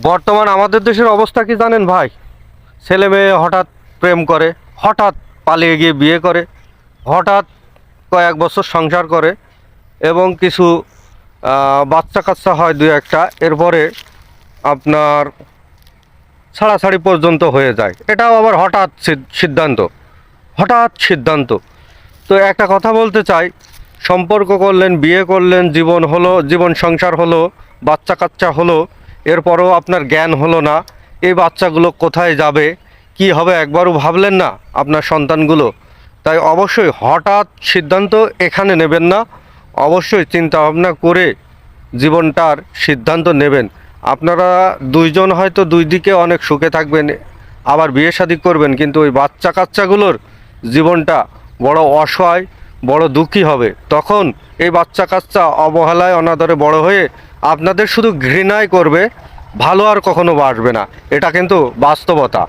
বর্তমান আমাদের দেশের অবস্থা কি জানেন ভাই? ছেলে মেয়ে হঠাৎ প্রেম করে, হঠাৎ পালিয়ে গিয়ে বিয়ে করে, হঠাৎ কয়েক বছর সংসার করে এবং কিছু বাচ্চা কাচ্চা হয় দু একটা, এরপরে আপনার ছাড়াছাড়ি পর্যন্ত হয়ে যায়। এটাও আবার হঠাৎ সিদ্ধান্ত, হঠাৎ সিদ্ধান্ত। তো একটা কথা বলতে চাই, সম্পর্ক করলেন, বিয়ে করলেন, জীবন হলো, জীবন সংসার হলো, বাচ্চা কাচ্চা হলো, এরপরও আপনার জ্ঞান হলো না এই বাচ্চাগুলো কোথায় যাবে, কি হবে একবারও ভাবলেন না আপনার সন্তানগুলো। তাই অবশ্যই হঠাৎ সিদ্ধান্ত এখানে নেবেন না, অবশ্যই চিন্তা ভাবনা করে জীবনটার সিদ্ধান্ত নেবেন। আপনারা দুইজন হয়তো দুই দিকে অনেক সুখে থাকবেন, আবার বিয়ে শাদী করবেন, কিন্তু ওই বাচ্চা কাচ্চাগুলোর জীবনটা বড় অসহায়, বড় দুঃখী হবে। তখন এই বাচ্চা কাচ্চা অবহেলায় অনাদরে বড় হয়ে আপনাদের শুধু ঘৃণাই করবে, ভালো আর কখনো বাসবে না। এটা কিন্তু বাস্তবতা।